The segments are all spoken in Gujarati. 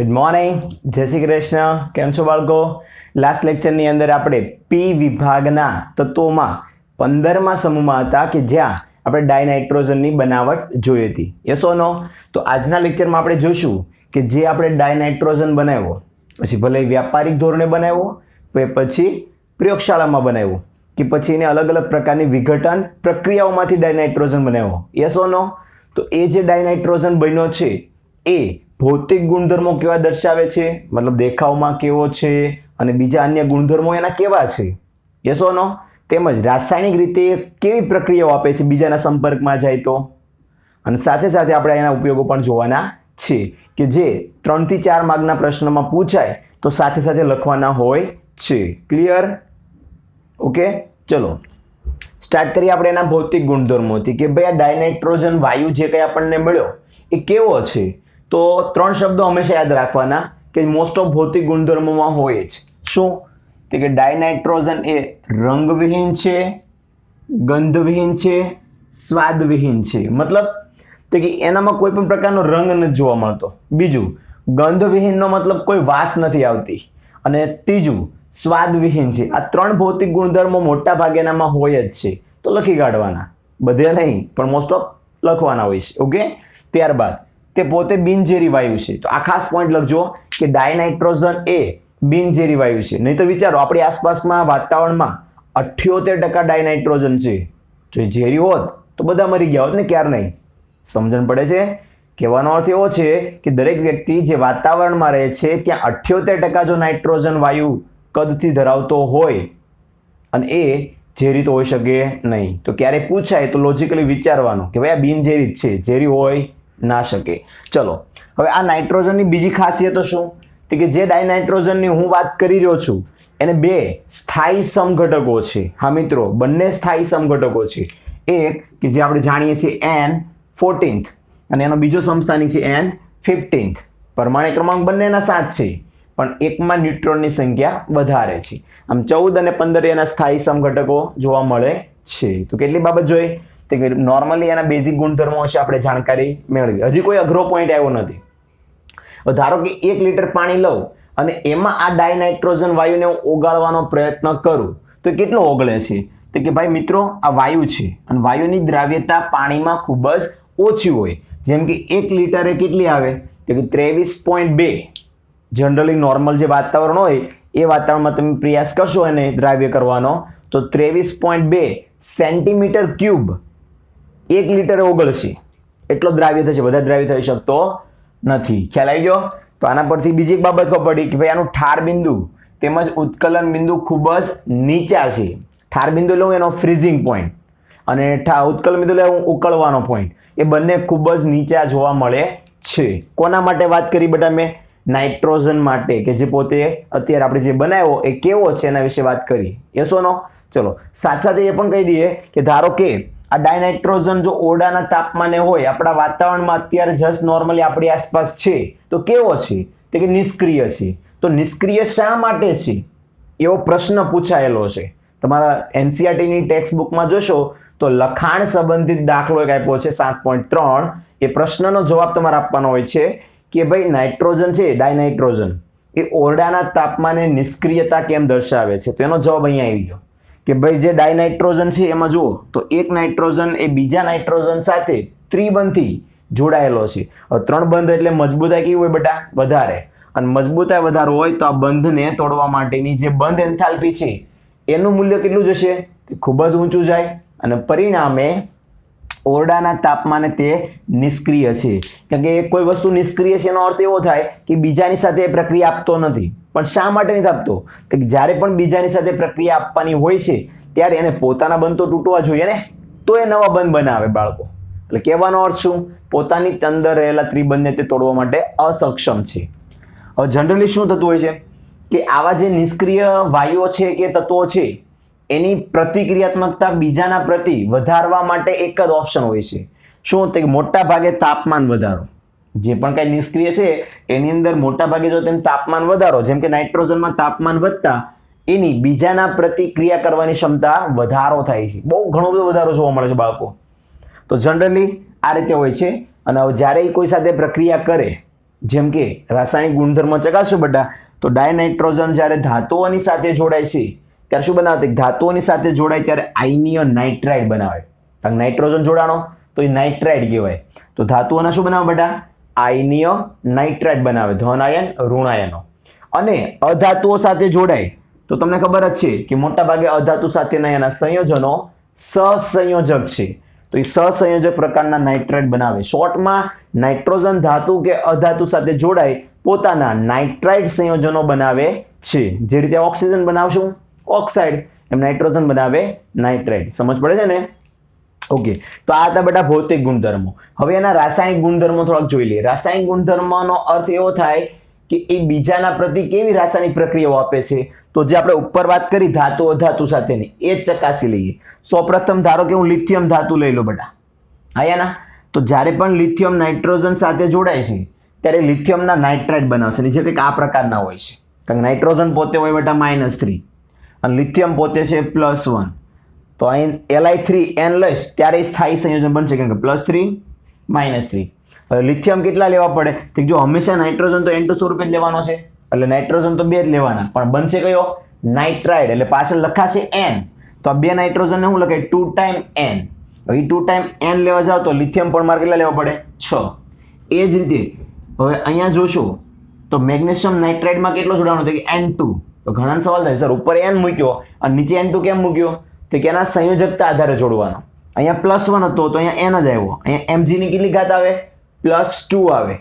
ગુડ મોર્નિંગ, જય શ્રી કૃષ્ણ. કેમ છો બાળકો? લાસ્ટ લેક્ચરની અંદર આપણે પી વિભાગના તત્વોમાં 15મા સમૂહમાં હતા કે જ્યાં આપણે ડાયનાઇટ્રોજનની બનાવટ જોઈ હતી. યસ ઓર નો? તો આજના લેક્ચરમાં આપણે જોઈશું કે જે આપણે ડાયનાઇટ્રોજન બનાવ્યો, પછી ભલે વ્યાપારિક ધોરણે બનાવ્યો, પછી પ્રયોગશાળામાં બનાવ્યો, કે પછી એને અલગ અલગ પ્રકારની વિઘટન પ્રક્રિયાઓમાંથી ડાયનાઇટ્રોજન બનાવ્યો. યસ ઓર નો? તો એ જે ડાયનાઇટ્રોજન બન્યો છે એ ભૌતિક ગુણધર્મો કેવા દર્શાવે છે, મતલબ દેખાવમાં કેવો છે અને બીજા અન્ય ગુણધર્મો એના કેવા છે. યસ ઓર નો? તેમજ રાસાયણિક રીતે કેવી પ્રક્રિયાઓ આપે છે બીજાના સંપર્કમાં જાય તો. અને સાથે સાથે આપણે એના ઉપયોગો પણ જોવાના છે કે જે 3 થી 4 માર્કના પ્રશ્નમાં પૂછાય તો સાથે સાથે લખવાના હોય છે. ક્લિયર? ઓકે, ચલો સ્ટાર્ટ કરીએ આપણે એના ભૌતિક ગુણધર્મોથી કે ભાઈ આ ડાયનાઇટ્રોજન વાયુ જે કંઈ આપણને મળ્યો એ કેવો છે. તો 3 શબ્દો હંમેશા યાદ રાખવાના કે મોસ્ટ ઓફ ભૌતિક ગુણધર્મોમાં હોય જ. શું? તો કે ડાયનાઇટ્રોજન એ રંગવિહીન છે, ગંધવિહીન છે, સ્વાદવિહીન છે. મતલબ તો કે એનામાં કોઈ પણ પ્રકારનો રંગ નથી જોવા મળતો. બીજું, ગંધવિહીનનો મતલબ કોઈ વાસ નથી આવતી. અને ત્રીજું, સ્વાદવિહીન છે. આ 3 ભૌતિક ગુણધર્મો મોટા ભાગે એનામાં હોય જ છે. તો લખી કાઢવાના, બધે નહીં પણ મોસ્ટ ઓફ લખવાના હોય છે. ઓકે, ત્યારબાદ તે પોતે બિનઝેરી વાયુ છે. તો આ ખાસ પોઈન્ટ લખજો કે ડાયનાઇટ્રોજન એ બિનઝેરી વાયુ છે. નહીં તો વિચારો આપણી આસપાસમાં વાતાવરણમાં 78% ડાયનાઇટ્રોજન છે. જો એ ઝેરી હોત તો બધા મરી ગયા હોત ને ક્યાર નહીં. સમજણ પડે છે? કહેવાનો અર્થ એવો છે કે દરેક વ્યક્તિ જે વાતાવરણમાં રહે છે ત્યાં 78% જો નાઇટ્રોજન વાયુ કદથી ધરાવતો હોય અને એ ઝેરી તો હોઈ શકે નહીં. તો ક્યારેય પૂછાય તો લોજિકલી વિચારવાનું કે ભાઈ આ બિનઝેરી જ છે, ઝેરી હોય ના શકે. ચલો હવે આ નાઇટ્રોજનની બીજી ખાસિયતો શું? તો કે જે ડાયનાઇટ્રોજનની હું વાત કરી રહ્યો છું એને 2 સ્થાયી સમઘટકો છે. હા મિત્રો, બંને સ્થાયી સમઘટકો છે. એક કે જે આપણે જાણીએ છીએ N14 અને એનો બીજો સમસ્થાનિક છે N15. પરમાણુ ક્રમાંક બંનેના 7 છે પણ એકમાં ન્યુટ્રોનની સંખ્યા વધારે છે. આમ 14 અને 15 એના સ્થાયી સમઘટકો જોવા મળે છે. તો કેટલી બાબત જોઈ? તો કે નોર્મલી એના બેઝિક ગુણધર્મો વિશે આપણે જાણકારી મેળવી. હજી કોઈ અઘરો પોઈન્ટ આવ્યો નથી. ધારો કે 1 લીટર પાણી લઉં અને એમાં આ ડાયનાઇટ્રોજન વાયુને હું ઓગાળવાનો પ્રયત્ન કરું તો કેટલો ઓગળે છે? તો કે ભાઈ મિત્રો આ વાયુ છે અને વાયુની દ્રાવ્યતા પાણીમાં ખૂબ જ ઓછી હોય. જેમ કે 1 લીટરે કેટલી આવે? તો કે 23.2. જનરલી નોર્મલ જે વાતાવરણ હોય એ વાતાવરણમાં તમે પ્રયાસ કરશો એને દ્રાવ્ય કરવાનો તો 23.2 સેન્ટીમીટર ક્યુબ 1 લીટરે ઓગળશે. એટલો દ્રાવ્ય થશે, વધારે દ્રાવ્ય થઈ શકતો નથી. ખ્યાલ આવી ગયો? તો આના પરથી બીજી એક બાબત ખબર પડી કે ભાઈ આનું ઠાર બિંદુ તેમજ ઉત્કલન બિંદુ ખૂબ જ નીચા છે. ઠાર બિંદુ લઉં એનો ફ્રીઝિંગ પોઈન્ટ અને ઉત્કલન બિંદુ લઉં ઉકળવાનો પોઈન્ટ, એ બંને ખૂબ જ નીચા જોવા મળે છે. કોના માટે વાત કરી બેટા મેં? નાઇટ્રોજન માટે, કે જે પોતે અત્યારે આપણે જે બનાવ્યો એ કેવો છે એના વિશે વાત કરી. યસ ઓર નો? ચલો સાથે સાથે એ પણ કહી દઈએ કે ધારો કે આ ડાયનાઇટ્રોજન જો ઓરડાના તાપમાને હોય, આપણા વાતાવરણમાં અત્યારે જસ્ટ નોર્મલી આપણી આસપાસ છે તો કેવો છે? તો કે નિષ્ક્રિય છે. તો નિષ્ક્રિય શા માટે છે એવો પ્રશ્ન પૂછાયેલો છે. તમારા NCERTની ટેક્સ્ટ બુકમાં જોશો તો લખાણ સંબંધિત દાખલો એક આપ્યો છે 7.3. એ પ્રશ્નનો જવાબ તમારે આપવાનો હોય છે કે ભાઈ નાઇટ્રોજન છે, ડાયનાઇટ્રોજન એ ઓરડાના તાપમાને નિષ્ક્રિયતા કેમ દર્શાવે છે? તો એનો જવાબ અહીંયા આવી ગયો કે ભાઈ જે ડાયનાઇટ્રોજન છે એમાં જુઓ તો એક નાઇટ્રોજન એ બીજા નાઇટ્રોજન સાથે ત્રિબંધથી જોડાયેલો છે. હવે 3 બંધ એટલે મજબૂતાઈ કેવી હોય બેટા? વધારે. અને મજબૂતાઈ વધારે હોય તો આ બંધને તોડવા માટેની જે બંધ એન્થાલ્પી છે એનું મૂલ્ય કેટલું જશે? ખૂબ જ ઊંચું જાય અને પરિણામે ઓરડાના તાપમાને તે નિષ્ક્રિય છે. કારણ કે કોઈ વસ્તુ નિષ્ક્રિય છે એનો અર્થ એવો થાય કે બીજાની સાથે પ્રક્રિયા આપતો નથી. પણ શા માટે નથી આપતો? તો કે જ્યારે પણ બીજાની સાથે પ્રક્રિયા આપવાની હોય છે ત્યારે એને પોતાના બંધ તો તૂટવા જોઈએ ને, તો એ નવા બંધ બનાવે બાળકો. એટલે કહેવાનો અર્થ શું? પોતાની અંદર રહેલા ત્રિબંધને તે તોડવા માટે અસક્ષમ છે. હવે જનરલી શું થતું હોય છે કે આવા જે નિષ્ક્રિય વાયુઓ છે કે તત્વો છે એની પ્રતિક્રિયાત્મકતા બીજાના પ્રતિ વધારવા માટે એક જ ઓપ્શન હોય છે. શું? તો મોટા ભાગે તાપમાન વધારો. જે પણ કઈ નિષ્ક્રિય છે એની અંદર મોટા ભાગે જો તેમ તાપમાન વધારો, જેમ કે નાઇટ્રોજનમાં તાપમાન વધતા એની બીજાના પ્રતિક્રિયા કરવાની ક્ષમતા વધારો થાય છે. બહુ ઘણો બધો વધારો જોવા મળે છે બાળકો. તો જનરલી આ રીતે હોય છે. અને જ્યારે કોઈ સાથે પ્રક્રિયા કરે જેમ કે રાસાયણિક ગુણધર્મો ચકાસો બેટા, તો ડાયનાઇટ્રોજન જ્યારે ધાતુઓની સાથે જોડાય છે ત્યારે શું બનાવે? ધાતુઓની સાથે જોડાય ત્યારે આયનીય નાઇટ્રાઇડ બનાવે. નાઇટ્રોજન જોડાણો તો એ નાઇટ્રાઇડ કહેવાય. તો ધાતુઓના શું બનાવે બેટા? આયનીય નાઇટ્રાઇડ બનાવે, ધન આયન ઋણ આયનો. અને અધાતુઓ સાથે જોડાય તો તમને ખબર જ છે કે મોટા ભાગે અધાતુ સાથેના એના સંયોજનો સહસંયોજક છે. તો એ સહસંયોજક પ્રકારના નાઇટ્રાઇડ બનાવે. શોર્ટમાં નાઇટ્રોજન ધાતુ કે અધાતુ સાથે જોડાય પોતાના નાઇટ્રાઇડ સંયોજનો બનાવે છે. જે રીતે ઓક્સિજન બનાવશું ઓક્સાઇડ, એમ નાઇટ્રોજન બનાવે નાઇટ્રાઇડ. સમજ પડે છે ને? ઓકે, તો આ હતા બેટા ભૌતિક ગુણધર્મો. હવે એના રાસાયણિક ગુણધર્મો થોડાક જોઈ લઈએ. રાસાયણિક ગુણધર્મનો અર્થ એવો થાય કે એ બીજાના પ્રતિ કેવી રાસાયણિક પ્રક્રિયાઓ આપે છે. તો જે આપણે ઉપર વાત કરી ધાતુ અધાતુ સાથેની એ જ ચકાસી લઈએ. સૌપ્રથમ ધારો કે હું લિથિયમ ધાતુ લઈ લો બેટા, આયા ના? તો જ્યારે પણ લિથિયમ નાઇટ્રોજન સાથે જોડાય છે ત્યારે લિથિયમના નાઇટ્રાઇડ બનાવશે. જે કંઈક આ પ્રકારના હોય છે. કારણ કે નાઇટ્રોજન પોતે હોય બેટા -3 અને લિથિયમ પોતે છે +1. તો અહીં Li3n લઈશ ત્યારે સ્થાયી સંયોજન બનશે, કેમ કે +3 -3. હવે લિથિયમ કેટલા લેવા પડે? તો જો હંમેશા નાઇટ્રોજન તો N2 સ્વરૂપે જ લેવાનો છે, એટલે નાઇટ્રોજન તો 2 જ લેવાના, પણ બનશે કયો? નાઇટ્રાઇડ. એટલે પાછળ લખાશે n. તો આ 2 નાઇટ્રોજનને શું લખાય? 2 ટાઈમ n. હવે 2 ટાઈમ n લેવા જાવ તો લિથિયમ પણ મારે કેટલા લેવા પડે? 6. એ જ રીતે હવે અહીંયા જોશો તો મેગ્નેશિયમ નાઇટ્રાઇડમાં કેટલો જોડાવાનો? તો કે N2. તો ઘણા સવાલ થાય, સર ઉપર n મૂક્યો અને નીચે N2 કેમ મૂક્યો? તો કે એના સંયોજકતા આધારે જોડવાનો. અહીંયા +1 હતો તો અહીંયા n જ આવ્યો. અહીંયા Mg ની કેટલી ઘાત આવે? +2 આવે.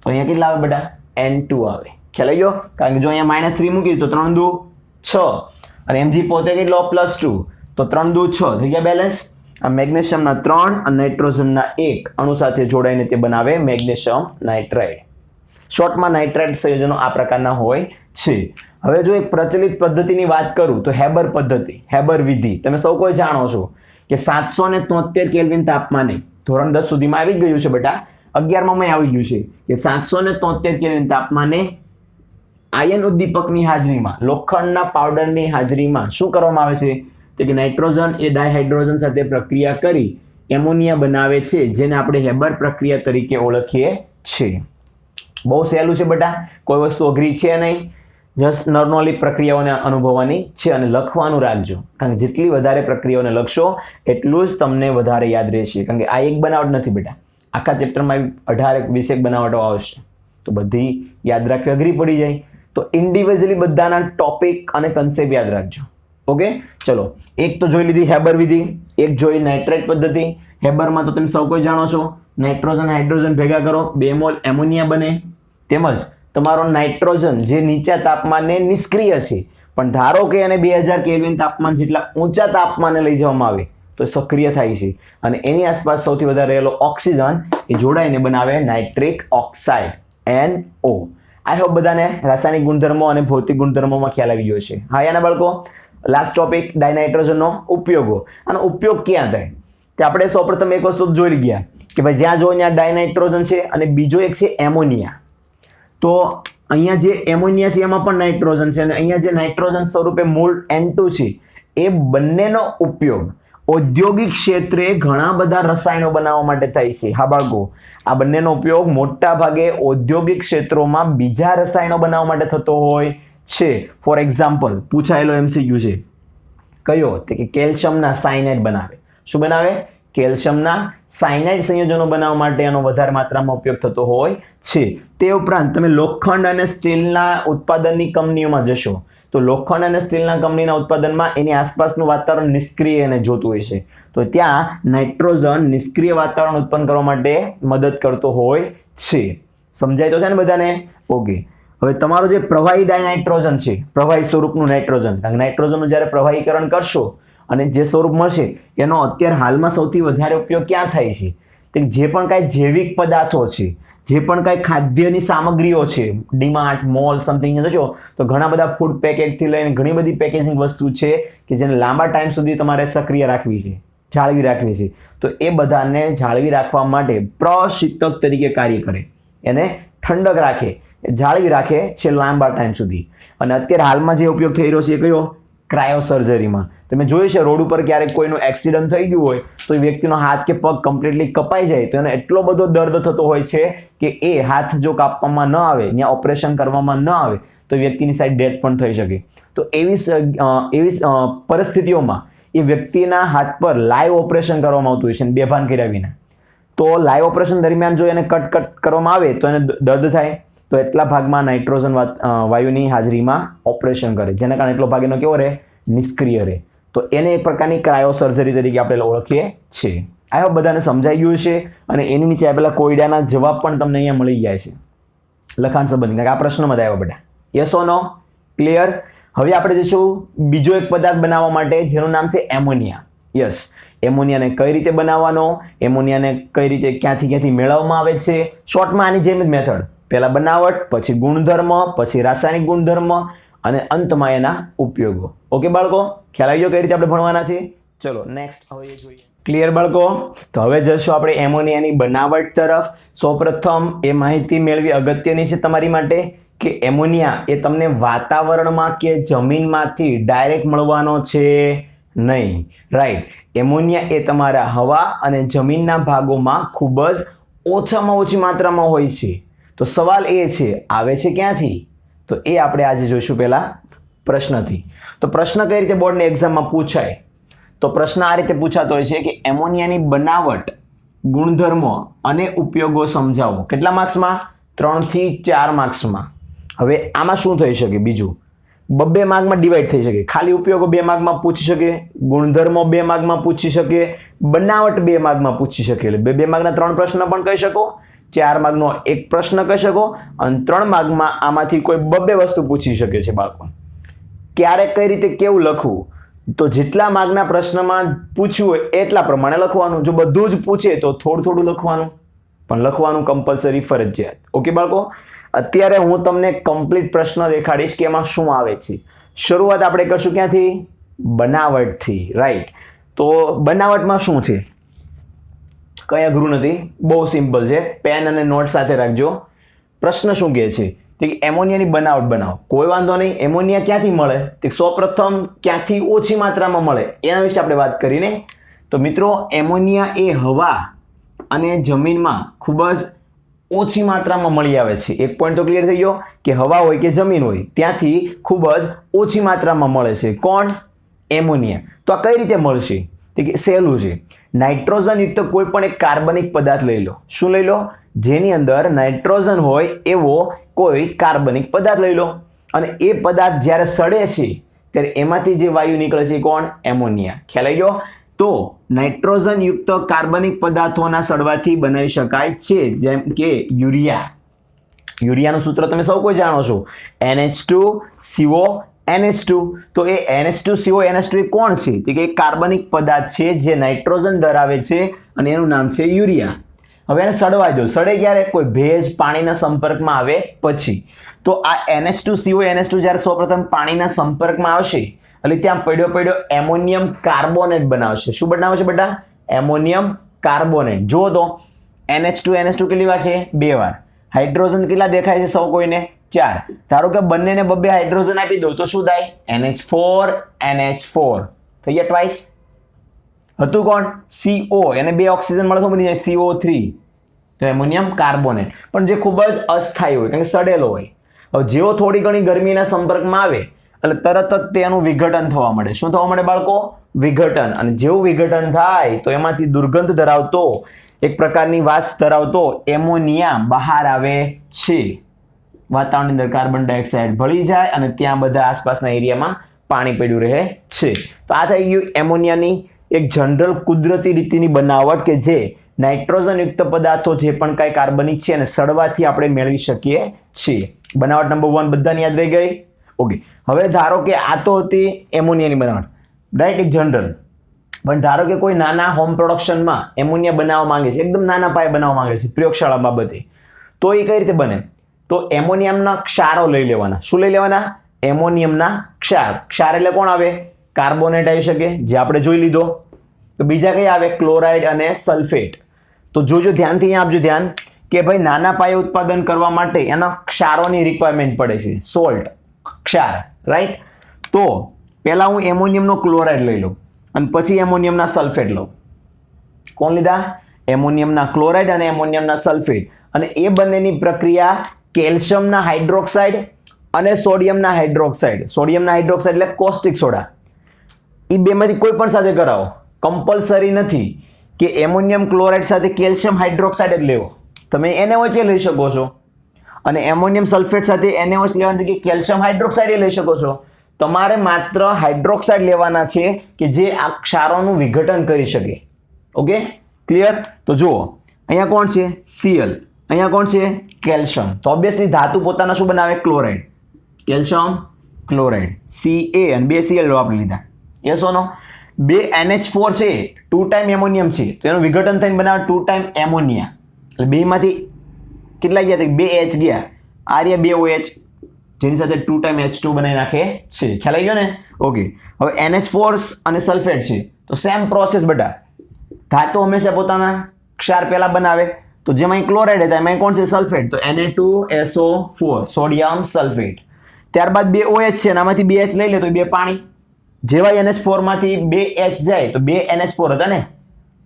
તો અહીંયા કેટલા આવે બેટા? N2 આવે. ખ્યાલ આવી ગયો? કારણ કે જો અહીંયા -3 મૂકીશ તો 3 દુ 6 અને Mg પોતે કેટલો? +2. તો 3 દુ 6 થઈ ગયા બેલેન્સ. આ મેગ્નેશિયમના 3 અને નાઇટ્રોજનના 1 અણુ સાથે જોડાઈને તે બનાવે મેગ્નેશિયમ નાઇટ્રાઇડ. શોર્ટમાં નાઇટ્રાઇડ સંયોજનો આ પ્રકારના હોય છે. હવે જો એક પ્રચલિત પદ્ધતિની વાત કરું તો હેબર પદ્ધતિ, હેબર વિધિ તમે સૌ કોઈ જાણો છો કે 773 કેલ્વિન તાપમાને ધોરણ 10 સુધીમાં આવી ગયું છે બેટા. 11માં આવી ગયું છે કે 773 કેલ્વિન તાપમાને આયન ઉદ્દીપકની હાજરીમાં, લોખંડના પાવડરની હાજરીમાં શું કરવામાં આવે છે? તો કે નાઇટ્રોજન એ ડાયહાઇડ્રોજન સાથે પ્રક્રિયા કરી એમોનિયા બનાવે છે, જેને આપણે હેબર પ્રક્રિયા તરીકે ઓળખીએ છીએ. બહુ સહેલું છે બેટા, કોઈ વસ્તુ અઘરી છે નહીં. જસ્ટ નોર્મલી પ્રક્રિયાઓને અનુભવવાની છે અને લખવાનું રાખજો. કારણ કે જેટલી વધારે પ્રક્રિયાઓને લખશો એટલું જ તમને વધારે યાદ રહેશે. કારણ કે આ એક બનાવટ નથી બેટા, આખા ચેપ્ટરમાં 18-20 બનાવટો આવશે. તો બધી યાદ રાખવી અઘરી પડી જાય. તો ઇન્ડિવિજ્યુઅલી બધાના ટોપિક અને કન્સેપ્ટ યાદ રાખજો. ઓકે, ચલો એક તો જોઈ લીધી હેબર વિધિ, એક જોઈ નાઇટ્રાઇડ પદ્ધતિ. હેબરમાં તો તમે સૌ કોઈ જાણો છો, નાઇટ્રોજન હાઇડ્રોજન ભેગા કરો 2 મોલ એમોનિયા બને. તેમજ તમારો નાઇટ્રોજન જે નીચા તાપમાને નિષ્ક્રિય છે, પણ ધારો કે એને 2000 કેલ્વિન તાપમાન જેટલા ઊંચા તાપમાને લઈ જવામાં આવે તો સક્રિય થાય છે અને એની આસપાસ સૌથી વધારે રહેલો ઓક્સિજન એ જોડાઈને બનાવે nitric oxide NO. I hope બધાને રાસાયણિક ગુણધર્મો અને ભૌતિક ગુણધર્મોમાં ખ્યાલ આવી ગયો છે. હા યાના બાળકો, લાસ્ટ ટોપિક ડાયનાઇટ્રોજનનો ઉપયોગો. આનો ઉપયોગ ક્યાં થાય તે આપણે સૌપ્રથમ એક વસ્તુ જોઈ ગયા કે ભાઈ જ્યાં જો ત્યાં ડાયનાઇટ્રોજન છે અને બીજો એક છે એમોનિયા. તો અહીંયા જે એમોનિયા છે એમાં પણ નાઇટ્રોજન છે અને અહીંયા જે નાઇટ્રોજન સ્વરૂપે મૂળ N2 છે એ બંનેનો ઉપયોગ ઔદ્યોગિક ક્ષેત્રે ઘણા બધા રસાયણો બનાવવા માટે થાય છે. હા બાળકો, આ બંનેનો ઉપયોગ મોટા ભાગે ઔદ્યોગિક ક્ષેત્રોમાં બીજા રસાયણો બનાવવા માટે થતો હોય છે. ફોર એક્ઝામ્પલ પૂછાયેલો MCQ છે કયો? તો કે કેલ્શિયમના સાયનાઇડ બનાવે. શું બનાવે? કેલ્શિયમના સાયનાઇડ સંયોજનો બનાવવા માટે આનો વધારે માત્રામાં ઉપયોગ થતો હોય છે. તે ઉપરાંત તમે લોખંડ અને સ્ટીલના ઉત્પાદનની કંપનીઓમાં જશો તો લોખંડ અને સ્ટીલના કંપનીના ઉત્પાદનમાં એની આસપાસનું વાતાવરણ નિષ્ક્રિય એને જોતું હોય છે. તો ત્યાં નાઇટ્રોજન નિષ્ક્રિય વાતાવરણ ઉત્પન્ન કરવા માટે મદદ કરતો હોય છે. સમજાય તો છે ને બધાને? ઓકે, હવે તમારો જે પ્રવાહી ડાયનાઇટ્રોજન છે, પ્રવાહી સ્વરૂપનું નાઇટ્રોજન, નાઇટ્રોજનનું જ્યારે પ્રવાહીકરણ કરશો અને જે સ્વરૂપ મળશે એનો અત્યારે હાલમાં સૌથી વધારે ઉપયોગ ક્યાં થાય છે? તો જે પણ કાંઈ જૈવિક પદાર્થો છે, જે પણ કાંઈ ખાદ્યની સામગ્રીઓ છે, ડીમાર્ટ મોલ સમથિંગ જશો તો ઘણા બધા ફૂડ પેકેટથી લઈને ઘણી બધી પેકેજિંગ વસ્તુ છે કે જેને લાંબા ટાઈમ સુધી તમારે સક્રિય રાખવી છે, જાળવી રાખવી છે. તો એ બધાને જાળવી રાખવા માટે પ્રશીતક તરીકે કાર્ય કરે, એને ઠંડક રાખે, જાળવી રાખે છે લાંબા ટાઈમ સુધી. અને અત્યારે હાલમાં જે ઉપયોગ થઈ રહ્યો છે એ કયો? ક્રાયોસર્જરીમાં. તમે જોયું છે રોડ ઉપર ક્યારેક કોઈનું એક્સિડન્ટ થઈ ગયું હોય તો એ વ્યક્તિનો હાથ કે પગ કમ્પ્લીટલી કપાઈ જાય તો એને એટલો બધો દર્દ થતો હોય છે કે એ હાથ જો કાપવામાં ન આવે, ત્યાં ઓપરેશન કરવામાં ન આવે તો વ્યક્તિની સાઈડ ડેથ પણ થઈ શકે. તો એવી પરિસ્થિતિઓમાં એ વ્યક્તિના હાથ પર લાઈવ ઓપરેશન કરવામાં આવતું હોય છે બેભાન કર્યા વિના. તો લાઈવ ઓપરેશન દરમિયાન જો એને કટ કરવામાં આવે તો એને દર્દ થાય. તો એટલા ભાગમાં નાઇટ્રોજન વાયુની હાજરીમાં ઓપરેશન કરે, જેના કારણે એટલો ભાગ એનો કેવો રહે? નિષ્ક્રિય રહે. તો એને એક પ્રકારની ક્રાયોસર્જરી તરીકે આપણે ઓળખીએ છીએ. આ હોપ બધાને સમજાઈ ગયું છે અને એની નીચે આપેલા કોયડાના જવાબ પણ તમને અહીંયા મળી જાય છે લખાણ સંબંધી, કારણ કે આ પ્રશ્નમાં આવ્યા બેટા. યસ ઓ નો? ક્લિયર? હવે આપણે જઈશું બીજો એક પદાર્થ બનાવવા માટે જેનું નામ છે એમોનિયા. યસ, એમોનિયાને કઈ રીતે બનાવવાનો, એમોનિયાને કઈ રીતે ક્યાંથી મેળવવામાં આવે છે. શોર્ટમાં આની જેમ જ મેથડ, પહેલા બનાવટ, પછી ગુણધર્મ, પછી રાસાયણિક ગુણધર્મ અને અંતમાં એના ઉપયોગો. ઓકે બાળકો, ખ્યાલ આવી ગયો કઈ રીતે આપણે ભણવાના છે? ચલો નેક્સ્ટ હવે એ જોઈએ. ક્લિયર બાળકો? તો હવે જશું આપણે એમોનિયાની બનાવટ તરફ. સૌપ્રથમ એ માહિતી મેળવી અગત્યની છે તમારી માટે કે એમોનિયા એ તમને વાતાવરણમાં કે જમીનમાંથી ડાયરેક્ટ મળવાનો છે નહીં. રાઈટ, એમોનિયા એ તમારા હવા અને જમીનના ભાગોમાં ખૂબ જ ઓછામાં ઓછી માત્રામાં હોય છે. તો સવાલ એ છે આવે છે ક્યાંથી? તો એ આપણે આજે જોઈશું પહેલા પ્રશ્નથી. તો પ્રશ્ન કઈ રીતે બોર્ડની એક્ઝામમાં પૂછાય? તો પ્રશ્ન આ રીતે પૂછાતો હોય છે કે એમોનિયાની બનાવટ, ગુણધર્મો અને ઉપયોગો સમજાવો. કેટલા માર્ક્સમાં? 3 થી 4 માર્ક્સમાં. હવે આમાં શું થઈ શકે? બીજું 2 માર્કમાં ડિવાઈડ થઈ શકે. ખાલી ઉપયોગો 2 માર્કમાં પૂછી શકે, ગુણધર્મો 2 માર્કમાં પૂછી શકે, બનાવટ 2 માર્કમાં પૂછી શકે. એટલે 2 માર્કના 3 પ્રશ્ન પણ કહી શકો, 4 માર્કનો 1 પ્રશ્ન કહી શકો અને 3 માર્કમાં આમાંથી કોઈ 2 વસ્તુ પૂછી શકે છે બાળકો. ક્યારે કઈ રીતે કેવું લખવું? તો જેટલા માર્કના પ્રશ્નમાં પૂછ્યું હોય એટલા પ્રમાણે લખવાનું. જો બધું જ પૂછે તો થોડું લખવાનું, પણ લખવાનું કમ્પલસરી ફરજિયાત. ઓકે બાળકો, અત્યારે હું તમને કમ્પ્લીટ પ્રશ્ન દેખાડીશ કે એમાં શું આવે છે. શરૂઆત આપણે કરશું ક્યાંથી? બનાવટથી. રાઈટ, તો બનાવટમાં શું છે? કઈ અઘરું નથી, બહુ સિમ્પલ છે. પેન અને નોટ સાથે રાખજો. પ્રશ્ન શું કહે છે? એમોનિયાની બનાવટ બનાવો. કોઈ વાંધો નહીં. એમોનિયા ક્યાંથી મળે? સૌપ્રથમ ક્યાંથી ઓછી માત્રામાં મળે એના વિશે આપણે વાત કરીને. તો મિત્રો, એમોનિયા એ હવા અને જમીનમાં ખૂબ જ ઓછી માત્રામાં મળી આવે છે. એક પોઈન્ટ તો ક્લિયર થઈ ગયો કે હવા હોય કે જમીન હોય ત્યાંથી ખૂબ જ ઓછી માત્રામાં મળે છે. કોણ? એમોનિયા. તો આ કઈ રીતે મળશે? કે સહેલું છે. નાઇટ્રોજન યુક્ત કોઈ પણ એક કાર્બનિક પદાર્થ લઈ લો. શું લઈ લો? જેની અંદર નાઇટ્રોજન હોય એવો કોઈ કાર્બનિક પદાર્થ લઈ લો અને એ પદાર્થ જ્યારે સડે છે ત્યારે એમાંથી જે વાયુ નીકળે છે કોણ? એમોનિયા. ખ્યાલ આવી ગયો? તો નાઇટ્રોજન યુક્ત કાર્બનિક પદાર્થોના સડવાથી બનાવી શકાય છે, જેમ કે યુરિયા. યુરિયાનું સૂત્ર તમે સૌ કોઈ જાણો છો, NH2CO NH2. તો એ NH2CO NH2 એ કોણ છે? તો કે એક કાર્બનિક પદાર્થ છે જે નાઇટ્રોજન ધરાવે છે અને એનું નામ છે યુરિયા. હવે એને સડવા દો. સડે ક્યારે? કોઈ ભેજ પાણીના સંપર્કમાં આવે પછી. તો આ NH2CO NH2 જ્યારે સૌપ્રથમ પાણીના સંપર્કમાં આવશે એટલે ત્યાં પડ્યો એમોનિયમ કાર્બોનેટ બનાવશે. શું બનાવશે બેટા? Ammonium carbonate. જો તો NH2 NH2 કેટલી વાર છે? 2 વાર. હાઇડ્રોજન કેટલા દેખાય છે સૌ કોઈને? 4. ધારો કે બંનેને 2 હાઇડ્રોજન આપી દો તો શું થાય? NH4 NH4 થઈ ગયા ટ્વાઇસ. હતું કોણ? CO. એને 2 ઓક્સિજન મળે તો બની જાય CO3. તો એમોનિયમ કાર્બોનેટ. પણ જે ખૂબ જ અસ્થાયી હોય, કારણ કે સડેલો હોય. હવે જેવો થોડી ઘણી ગરમીના સંપર્કમાં આવે એટલે તરત જ તેનું વિઘટન થવા મળે. શું થવા મળે બાળકો? વિઘટન. અને જેવું વિઘટન થાય તો એમાંથી દુર્ગંધ ધરાવતો, એક પ્રકારની વાસ ધરાવતો એમોનિયા બહાર આવે છે. વાતાવરણની અંદર કાર્બન ડાયોક્સાઇડ ભળી જાય અને ત્યાં બધા આસપાસના એરિયામાં પાણી પડ્યું રહે છે. તો આ થઈ ગયું એમોનિયાની એક જનરલ કુદરતી રીતની બનાવટ કે જે નાઇટ્રોજન યુક્ત પદાર્થો જે પણ કાંઈ કાર્બનિક છે અને સડવાથી આપણે મેળવી શકીએ છીએ. બનાવટ નંબર 1 બધાને યાદ રહી ગઈ? ઓકે. હવે ધારો કે આ તો હતી એમોનિયાની બનાવટ, રાઈટ, એક જનરલ. પણ ધારો કે કોઈ નાના હોમ પ્રોડક્શનમાં એમોનિયા બનાવવા માંગે છે, એકદમ નાના પાયે બનાવવા માંગે છે પ્રયોગશાળા બાબતે, તો એ કઈ રીતે બને? તો એમોનિયમના ક્ષારો લઈ લેવાના. શું લઈ લેવાના? એમોનિયમના ક્ષાર. ક્ષાર એટલે કોણ આવે? કાર્બોનેટ આવી શકે, જે આપણે જોઈ લીધો. તો બીજા કઈ આવે? ક્લોરાઇડ અને સલ્ફેટ. તો જોજો ધ્યાનથી, અહીંયા આપજો ધ્યાન કે ભાઈ નાના પાયે ઉત્પાદન કરવા માટે એના ક્ષારોની રિક્વાયરમેન્ટ પડે છે. સોલ્ટ, ક્ષાર, રાઈટ. તો પહેલા હું એમોનિયમનો ક્લોરાઇડ લઈ લઉં અને પછી એમોનિયમના સલ્ફેટ લઉં. કોણ લીધા? એમોનિયમના ક્લોરાઇડ અને એમોનિયમના સલ્ફેટ. અને એ બંનેની પ્રક્રિયા કેલ્શિયમના હાઇડ્રોક્સાઇડ અને સોડિયમના હાઇડ્રોક્સાઇડ. સોડિયમના હાઇડ્રોક્સાઇડ એટલે કોસ્ટિક સોડા. એ બેમાંથી કોઈ પણ સાથે કરાવો. કમ્પલસરી નથી કે એમોનિયમ ક્લોરાઇડ સાથે કેલ્શિયમ હાઇડ્રોક્સાઇડ જ લેવો. તમે NaOH લઈ શકો છો અને એમોનિયમ સલ્ફેટ સાથે NaOH લેવાનું કે કેલ્શિયમ હાઇડ્રોક્સાઇડ લઈ શકો છો. તમારે માત્ર હાઇડ્રોક્સાઇડ લેવાના છે કે જે આ ક્ષારોનું વિઘટન કરી શકે. Okay, clear? તો જુઓ, અહીંયા કોણ છે? Cl. અહીંયા કોણ છે? કેલ્શિયમ. તો ઓબ્વિયસલી ધાતુ પોતાના શું બનાવે? ક્લોરાઇડ. કેલ્શિયમ ક્લોરાઇડ Ca અને 2 Cl આપણે લીધા. Yes or no? 2 NH4 છે, 2 ટાઈમ એમોનિયમ છે, તો એનું વિઘટન થઈને બનાવે 2 ટાઈમ એમોનિયા. એટલે બેમાંથી કેટલા ગયા? 2 H ગયા. આ રહ્યા 2 OH, જેની સાથે 2 ટાઈમ H2 બનાવી નાખે છે. ખ્યાલ આવી ગયો ને? ઓકે, હવે NH4 અને સલ્ફેટ છે, તો સેમ પ્રોસેસ બેટા. ધાતુ હંમેશા પોતાના ક્ષાર પહેલા બનાવે. તો જેમાં ક્લોરાઇડ હતા એમાં કોણ છે? સલ્ફેટ. તો Na2SO4 સોડિયમ સલ્ફેટ. ત્યારબાદ 2 OH છે, આમાંથી 2 H લઈ લે તો 2 પાણી. જેવા NH4 માંથી 2 H જાય તો 2 NH4 હતા ને,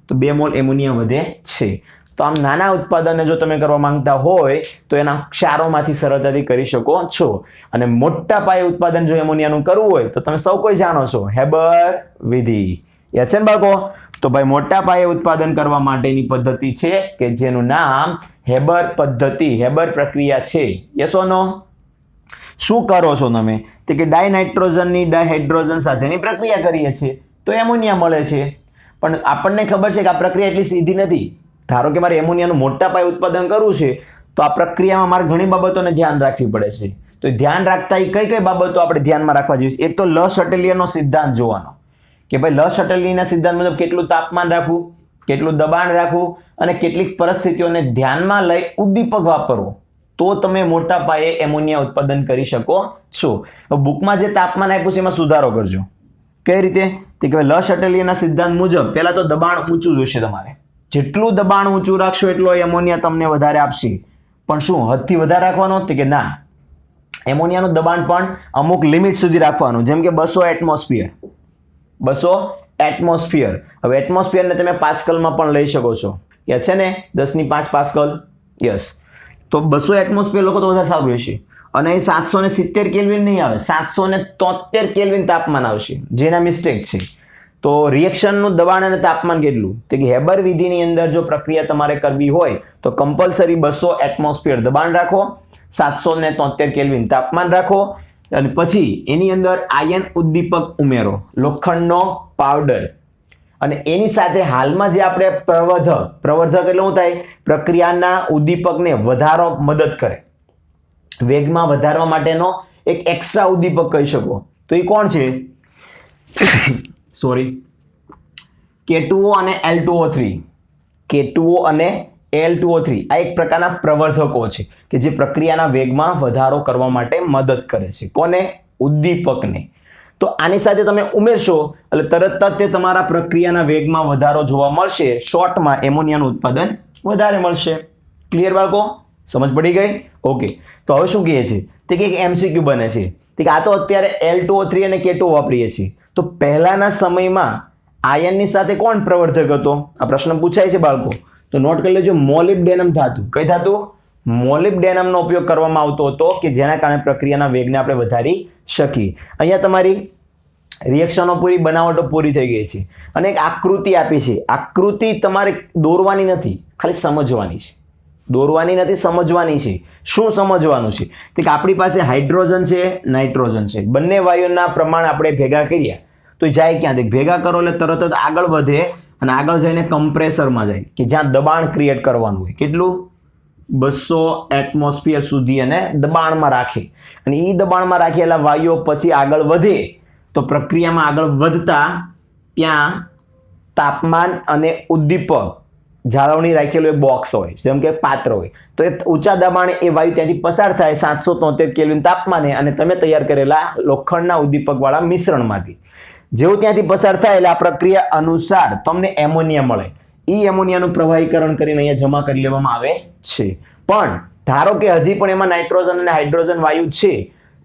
તો 2 મોલ એમોનિયા વધે છે. તો આમ નાના ઉત્પાદનને જો તમે કરવા માંગતા હોય તો એના ક્ષારોમાંથી સરળતાથી કરી શકો છો. અને મોટા પાયે ઉત્પાદન જો એમોનિયાનું કરવું હોય તો તમે સૌ કોઈ જાણો છો હેબર વિધિ. યાદ છે ને બાળકો? તો ભાઈ મોટા પાયે ઉત્પાદન કરવા માટેની પદ્ધતિ છે કે જેનું નામ હેબર પદ્ધતિ, હેબર પ્રક્રિયા છે. યસ ઓર નો? શું કરો છો તમે? તે કે ડાયનાઇટ્રોજનની ડાયહાઇડ્રોજન સાથેની પ્રક્રિયા કરીએ છીએ તો એમોનિયા મળે છે. પણ આપણને ખબર છે કે આ પ્રક્રિયા એટલી સીધી નથી. ધારો કે મારે એમોનિયાનું મોટા પાયે ઉત્પાદન કરવું છે તો આ પ્રક્રિયામાં મારે ઘણી બાબતોને ધ્યાન રાખવી પડે છે. તો ધ્યાન રાખતા કઈ કઈ બાબતો આપણે ધ્યાનમાં રાખવા જોઈએ? એક તો લ શટલીયનો સિદ્ધાંત જોવાનો કે ભાઈ લ શટલીના સિદ્ધાંત મુજબ કેટલું તાપમાન રાખવું, કેટલું દબાણ રાખવું અને કેટલીક પરિસ્થિતિઓને ધ્યાનમાં લઈ ઉદ્દીપક વાપરવો, તો તમે મોટા પાયે એમોનિયા ઉત્પાદન કરી શકો છો. બુકમાં જે તાપમાન આપ્યું છે એમાં સુધારો કરજો. કઈ રીતે? તે કે લ શટલીયના સિદ્ધાંત મુજબ પહેલા તો દબાણ ઊંચું જોઈશે તમારે. જેટલું દબાણ ઊંચું રાખશો એટલો એમોનિયા તમને વધારે આપશે. પણ શું હદથી વધારે રાખવાનો? કે ના, એમોનિયાનું દબાણ પણ અમુક લિમિટ સુધી રાખવાનું. જેમ કે 200 એટમોસ્ફિયર. 200 એટમોસ્ફિયર. હવે એટમોસ્ફિયરને તમે પાસ્કલમાં પણ લઈ શકો છો. યાદ છે ને? 10⁵ પાસ્કલ. યસ. તો 200 એટમોસ્ફિયર લોકો તો વધારે સારું રહેશે. અને એ 770 કેલ્વિન નહીં આવે, 773 કેલ્વિન તાપમાન આવશે, જેના મિસ્ટેક છે. તો રિએક્શનનું દબાણ અને તાપમાન કેટલું? તો કે હેબર વિધિની અંદર જો પ્રક્રિયા તમારે કરવી હોય તો કમ્પલસરી 200 એટમોસ્ફિયર દબાણ રાખો, 773 કેલ્વિન તાપમાન રાખો અને પછી એની અંદર આયન ઉદ્દીપક ઉમેરો, લોખંડનો પાવડર. અને એની સાથે હાલમાં જે આપણે પ્રવર્ધક એટલે શું થાય? પ્રક્રિયાના ઉદ્દીપકને વધારો મદદ કરે, વેગમાં વધારવા માટેનો એક એક્સ્ટ્રા ઉદ્દીપક કહી શકો. તો એ કોણ છે? સોરી, K2O અને L2O3. K2O અને L2O3 આ એક પ્રકારના પ્રવર્ધકો છે કે જે પ્રક્રિયાના વેગમાં વધારો કરવા માટે મદદ કરે છે. કોને? ઉદ્દીપકને. તો આની સાથે તમે ઉમેરશો એટલે તરત જ તે તમારા પ્રક્રિયાના વેગમાં વધારો જોવા મળશે. શોર્ટમાં એમોનિયાનું ઉત્પાદન વધારે મળશે. ક્લિયર બાળકો? સમજ પડી ગઈ? ઓકે, તો હવે શું કહે છે? તે કે એક MCQ બને છે. તે આ તો અત્યારે L2O3 અને K2O વાપરીએ છીએ. તો પહેલાના સમયમાં આયનની સાથે કોણ પ્રવર્ધક હતો? આ પ્રશ્ન પૂછાય છે બાળકો. તો નોટ કરી લેજો, મોલિબ્ડેનમ ધાતુ. કઈ ધાતુ? મોલિબ્ડેનમનો ઉપયોગ કરવામાં આવતો હતો કે જેના કારણે પ્રક્રિયાના વેગને આપણે વધારી શકીએ. અહીંયા તમારી રિએક્શનો પૂરી, બનાવટો પૂરી થઈ ગઈ છે અને એક આકૃતિ આપી છે. આકૃતિ તમારે દોરવાની નથી, ખાલી સમજવાની છે. દોરવાની નથી, સમજવાની છે. શું સમજવાનું છે? કે આપણી પાસે હાઇડ્રોજન છે, નાઇટ્રોજન છે. બંને વાયુના પ્રમાણ આપણે ભેગા કર્યા તો જાય ક્યાં? ભેગા કરો એટલે તરત જ આગળ વધે અને આગળ જઈને કમ્પ્રેસરમાં જાય કે જ્યાં દબાણ ક્રિએટ કરવાનું હોય. કેટલું? 200 એટમોસ્ફિયર સુધી અને દબાણમાં રાખે. અને એ દબાણમાં રાખેલા વાયુઓ પછી આગળ વધે તો પ્રક્રિયામાં આગળ વધતા ત્યાં તાપમાન અને ઉદ્દીપક જાળવણી રાખેલું એક બોક્સ હોય, જેમ કે પાત્ર હોય, તો એ ઊંચા દબાણે એ વાયુ ત્યાંથી પસાર થાય 773 કેલ્વિન તાપમાને અને તમે તૈયાર કરેલા લોખંડના ઉદ્દીપક વાળા મિશ્રણમાંથી. જેવું ત્યાંથી પસાર થાય એટલે આ પ્રક્રિયા અનુસાર તમને એમોનિયા મળે. એ એમોનિયાનું પ્રવાહીકરણ કરીને અહીંયા જમા કરી લેવામાં આવે છે. પણ ધારો કે હજી પણ એમાં નાઇટ્રોજન અને હાઇડ્રોજન વાયુ છે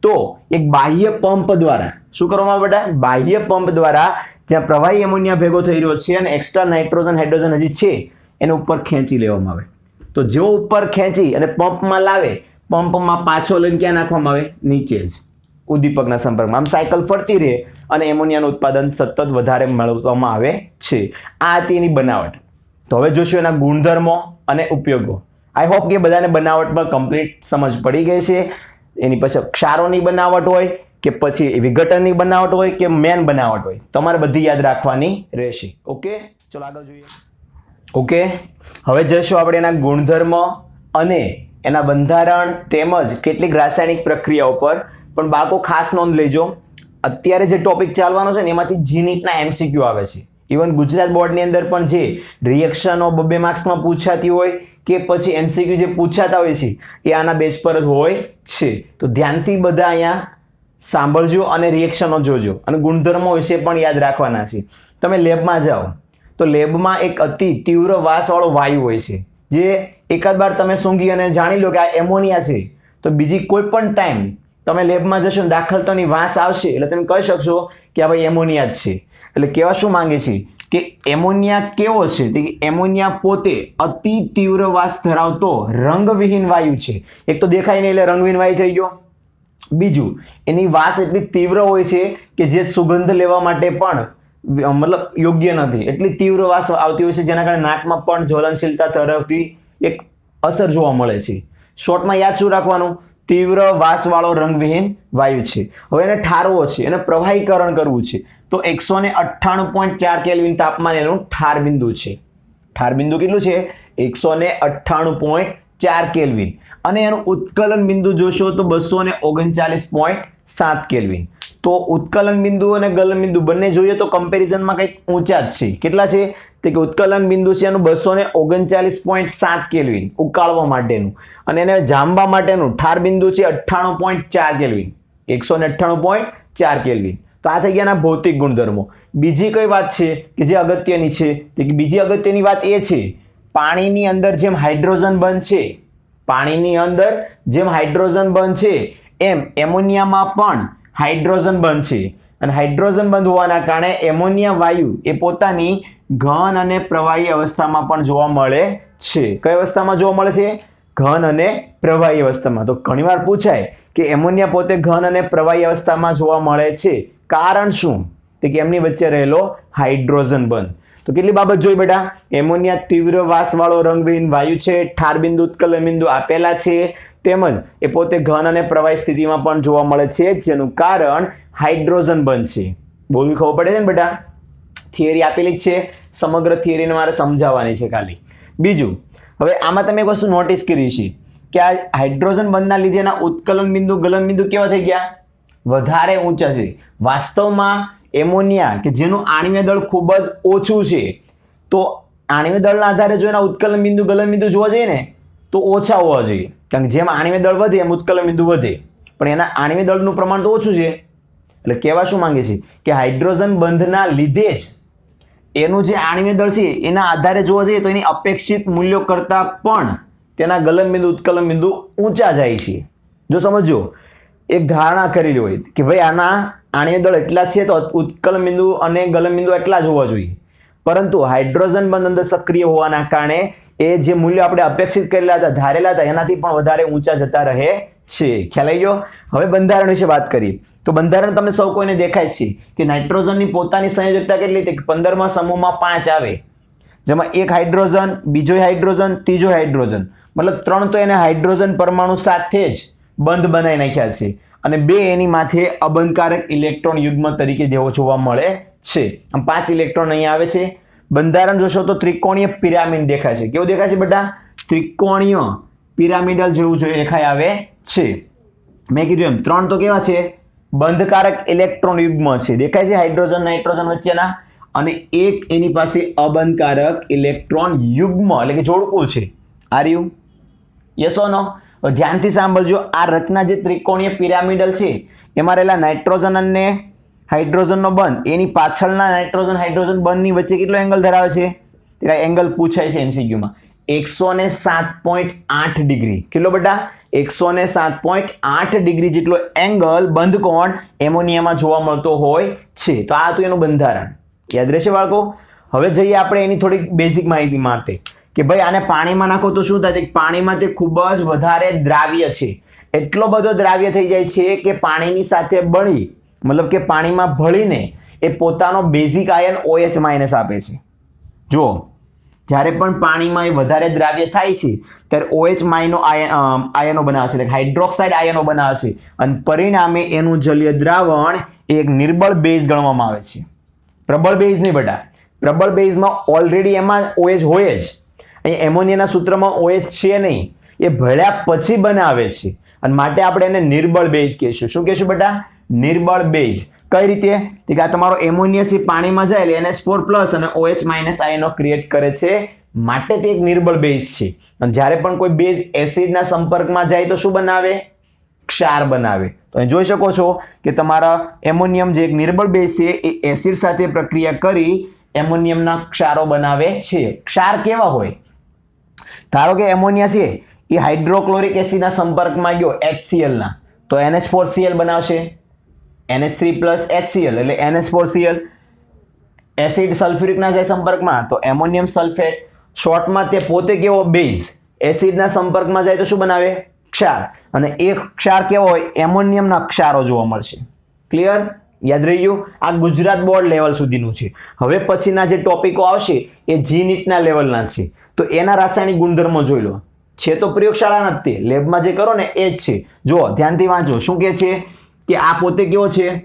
તો એક બાહ્ય પંપ દ્વારા શું કરવામાં આવે બેટા? બાહ્ય પંપ દ્વારા જ્યાં પ્રવાહી એમોનિયા ભેગો થઈ રહ્યો છે અને એક્સ્ટ્રા નાઇટ્રોજન હાઇડ્રોજન હજી છે એને ઉપર ખેંચી લેવામાં આવે. તો જેવો ઉપર ખેંચી અને પંપમાં લાવે, પંપમાં પાછો લઈને ક્યાં નાખવામાં આવે? નીચે જ ઉદ્દીપકના સંપર્કમાં. આમ સાયકલ ફરતી રહે અને એમોનિયાનું ઉત્પાદન સતત વધારે મેળવવામાં આવે છે. આ હતી એની બનાવટ. તો હવે જોશું એના ગુણધર્મો અને ઉપયોગો. આઈ હોપ કે બધાને બનાવટ પર કમ્પ્લીટ સમજ પડી ગઈ છે. એની પછી ક્ષારોની બનાવટ હોય કે પછી વિઘટનની બનાવટ હોય કે મેન બનાવટ હોય, તમારે બધી યાદ રાખવાની રહેશે. ઓકે, ચલો આગળ જોઈએ. ઓકે, હવે જઈશું આપણે એના ગુણધર્મ અને એના બંધારણ તેમજ કેટલીક રાસાયણિક પ્રક્રિયાઓ પર. પણ બાળકો ખાસ નોંધ લેજો, અત્યારે જે ટોપિક ચાલવાનો છે ને એમાંથી જીનીટના એમસીક્યુ આવે છે. ઇવન ગુજરાત બોર્ડની અંદર પણ જે રિએક્શનો 2 માર્ક્સમાં પૂછાતી હોય કે પછી એમસીક્યુ જે પૂછાતા હોય છે એ આના બેઝ પર જ હોય છે. તો ધ્યાનથી બધા અહીંયા સાંભળજો અને રિએક્શનો જોજો અને ગુણધર્મો વિશે પણ યાદ રાખવાના છે. તમે લેબમાં જાઓ તો લેબમાં એક અતિ તીવ્ર વાસવાળો વાયુ હોય છે, જે એકાદ વાર તમે સૂંઘી અને જાણી લો કે આ એમોનિયા છે, તો બીજી કોઈ પણ ટાઈમ તમે લેબમાં જશો દાખલ તો એની વાસ આવશે એટલે તમે કહી શકશો કે આ ભાઈ એમોનિયા જ છે. એટલે કહેવા શું માંગે છે કે એમોનિયા કેવો છે? કે એમોનિયા પોતે અતિ તીવ્ર વાસ ધરાવતો રંગવિહીન વાયુ છે. એક તો દેખાય નહીં એટલે રંગવિહીન વાયુ થઈ ગયો. બીજું, એની વાસ એટલી તીવ્ર હોય છે કે જે સુગંધ લેવા માટે પણ મતલબ યોગ્ય નથી, એટલી તીવ્ર વાસ આવતી હોય છે, જેના કારણે નાકમાં પણ જ્વલનશીલતા ધરાવતી એક અસર જોવા મળે છે. શોર્ટમાં યાદ શું રાખવાનું? તીવ્ર વાસવાળો રંગવિહીન વાયુ છે. હવે એને ઠારવો છે, એને પ્રવાહીકરણ કરવું છે, તો 198.4 કેલ્વિન તાપમાન એનું ઠાર બિંદુ છે. ઠાર બિંદુ કેટલું છે? 198.4 કેલ્વિન. અને એનું ઉત્કલન બિંદુ જોશો તો 239.7 કેલ્વિન. તો ઉત્કલન બિંદુ અને ગલન બિંદુ બંને જોઈએ તો કમ્પેરિઝનમાં કંઈક ઊંચા જ છે. કેટલા છે? તે કે ઉત્કલન બિંદુ છે એનું 239.7 કેલ્વિન ઉકાળવા માટેનું, અને એને જામવા માટેનું ઠાર બિંદુ છે 98.4 કેલ્વિન. 198.4 કેલ્વિન. તો આ થઈ ગયા ભૌતિક ગુણધર્મો. બીજી કઈ વાત છે કે જે અગત્યની છે? બીજી અગત્યની વાત એ છે, પાણીની અંદર જેમ હાઇડ્રોજન બંધ છે, પાણીની અંદર જેમ હાઇડ્રોજન બંધ છે એમ એમોનિયામાં પણ હાઇડ્રોજન બંધ છે. અને હાઇડ્રોજન બંધ હોવાના કારણે એમોનિયા વાયુ એ પોતાની ઘન અને પ્રવાહી અવસ્થામાં પણ જોવા મળે છે. કઈ અવસ્થામાં જોવા મળે છે? ઘન અને પ્રવાહી અવસ્થામાં. તો ઘણીવાર પૂછાય કે એમોનિયા પોતે ઘન અને પ્રવાહી અવસ્થામાં જોવા મળે છે, કારણ શું? તો કે એમની વચ્ચે રહેલો હાઇડ્રોજન બંધ. તો કેટલી બાબત જોઈ બેટા? એમોનિયા તીવ્ર વાસવાળો રંગવિહીન વાયુ છે, ઠાર બિંદુ ઉત્કલન બિંદુ આપેલા છે, તેમજ એ પોતે ઘન અને પ્રવાહી સ્થિતિમાં પણ જોવા મળે છે, જેનું કારણ હાઇડ્રોજન બંધ છે. બોલવી ખબર પડે છે ને બેટા? થિયરી આપેલી જ છે, સમગ્ર થિયરીને મારે સમજાવવાની છે ખાલી. બીજું, હવે આમાં તમે એક વસ્તુ નોટિસ કરી છે કે આ હાઇડ્રોજન બંધના લીધે એના ઉત્કલન બિંદુ ગલન બિંદુ કેવા થઈ ગયા? વધારે ઊંચા છે. વાસ્તવમાં એમોનિયા કે જેનું આણ્વીય દળ ખૂબ જ ઓછું છે, તો આણ્વીય દળના આધારે જો એના ઉત્કલન બિંદુ ગલન બિંદુ જોવા જઈએ ને તો ઓછા હોવા જોઈએ, કારણ કે જેમ આણ્વીય દળ વધે એમ ઉત્કલન બિંદુ વધે, પણ એના આણ્વીય દળનું પ્રમાણ તો ઓછું છે. એટલે કહેવા શું માંગે છે કે હાઇડ્રોજન બંધના લીધે જ એનું જે આણ્વીય દળ છે એના આધારે જોવા જઈએ તો એની અપેક્ષિત મૂલ્યો કરતાં પણ તેના ગલન બિંદુ ઉત્કલન બિંદુ ઊંચા જાય છે. જો સમજો, એક ધારણા કરેલી હોય કે ભાઈ આના આણ્વીય દળ એટલા છે તો ઉત્કલન બિંદુ અને ગલન બિંદુ એટલા જ હોવા જોઈએ, પરંતુ હાઇડ્રોજન બંધ અંદર સક્રિય હોવાના કારણે એ જે મૂલ્ય આપણે અપેક્ષિત કરેલા હતા, ધારેલા હતા, એનાથી પણ વધારે ઊંચા જતા રહે છે. ખ્યાલ આવી ગયો? હવે બંધારણ વિશે વાત કરીએ તો બંધારણ તમને સૌ કોઈને દેખાય છે કે નાઇટ્રોજનની પોતાની સંયોજકતા કેટલી? 15મા સમૂહમાં 5 આવે, જેમાં એક હાઇડ્રોજન, બીજો હાઇડ્રોજન, ત્રીજો હાઇડ્રોજન, મતલબ 3 તો એને હાઇડ્રોજન પરમાણુ સાથે જ બંધ બનાવી નાખ્યા છે, અને 2 એની માથે અબંધકારક ઇલેક્ટ્રોન યુગ્મ તરીકે જેવો જોવા મળે છે. આમ 5 ઇલેક્ટ્રોન અહીંયા આવે છે. બંધારણ જોશો તો ત્રિકોણીય પિરામિડ દેખાય છે. કેવું દેખાય છે બેટા? ત્રિકોણીય પિરામિડલ જેવું જોઈએ દેખાય આવે છે. મેં કીધું એમ 3 તો કેવા છે? બંધકારક ઇલેક્ટ્રોન યુગ્મ છે, દેખાય છે હાઇડ્રોજન નાઇટ્રોજન વચ્ચેના, અને એક એની પાસે અબંધકારક ઇલેક્ટ્રોન યુગ્મ એટલે કે જોડકું છે. આર યુ યસ ઓર નો? ધ્યાનથી સાંભળજો, આ રચના જે ત્રિકોણીય પિરામિડલ છે એમાં રહેલા નાઇટ્રોજન અને હાઇડ્રોજનનો બંધ એની પાછળના નાઇટ્રોજન હાઇડ્રોજન બંધની વચ્ચે કેટલો એંગલ ધરાવે છે? તે એંગલ પૂછાય છે એમસીક્યુમાં. 107.8 ડિગ્રી. કેટલો બેટા? 107.8 ડિગ્રી જેટલો એંગલ બંધ કોણ એમોનિયામાં જોવા મળતો હોય છે. તો આ હતું એનું બંધારણ. યાદ રહેશે બાળકો? હવે જઈએ આપણે એની થોડી બેઝિક માહિતી માટે કે ભાઈ આને પાણીમાં નાખો તો શું થાય? પાણીમાં તે ખૂબ જ વધારે દ્રાવ્ય છે. એટલો બધો દ્રાવ્ય થઈ જાય છે કે પાણીની સાથે ભળી, મતલબ કે પાણીમાં ભળીને એ પોતાનો બેઝિક આયન OH- આપે છે. જુઓ, જ્યારે પણ પાણીમાં એ વધારે દ્રાવ્ય થાય છે ત્યારે OH- આયનો બનાવે છે, હાઇડ્રોક્સાઇડ આયનો બનાવે છે અને પરિણામે એનું જલીય દ્રાવણ એક નિર્બળ બેઝ ગણવામાં આવે છે. પ્રબળ બેઝ નહીં બેટા. પ્રબળ બેઝમાં ઓલરેડી એમાં OH હોય જ. અહીં એમોનિયાના સૂત્રમાં OH છે નહીં, એ ભળ્યા પછી બનાવે છે અને માટે આપણે એને નિર્બળ બેઝ કહીશું. શું કહીશું બેટા? નિર્બળ બેઝ. કઈ રીતે? કે આ તમારો એમોનિયા છે પાણીમાં જાય એટલે NH4+ અને OH- આયનો ક્રિએટ કરે છે, માટે તે એક નિર્બળ બેઝ છે. અને જ્યારે પણ કોઈ બેઝ એસિડના સંપર્કમાં જાય તો શું બનાવે? ક્ષાર બનાવે. તો અહીં જોઈ શકો છો કે તમારા એમોનિયમ જે એક નિર્બળ બેઝ છે એ એસિડ સાથે પ્રક્રિયા કરી એમોનિયમના ક્ષારો બનાવે છે. ક્ષાર કેવા હોય? ધારો કે એમોનિયા છે એ હાઇડ્રોક્લોરિક એસિડના સંપર્કમાં ગયો HCl ના, તો NH4Cl બનાવશે. NH3+ HCl એટલે NH4Cl. એસિડ સલ્ફ્યુરિકના જાય સંપર્કમાં તો એમોનિયમ સલ્ફેટ. શોર્ટમાં તે પોતે કેવો? બેઝ. એસિડના સંપર્કમાં જાય તો શું બનાવે? ક્ષાર. અને એ ક્ષાર કેવો હોય? એમોનિયમના ક્ષારો જોવા મળશે. ક્લિયર? યાદ રહી ગયું? આ ગુજરાત બોર્ડ લેવલ સુધીનું છે. હવે પછીના જે ટોપિકો આવશે એ GNEETના લેવલના છે. તો એના રાસાયણિક ગુણધર્મો જોઈ લો. છે તો પ્રયોગશાળાના જ, તે લેબમાં જે કરો ને એ જ છે. જુઓ, ધ્યાનથી વાંચો. શું કહે છે કે આ પોતે કેવો છે?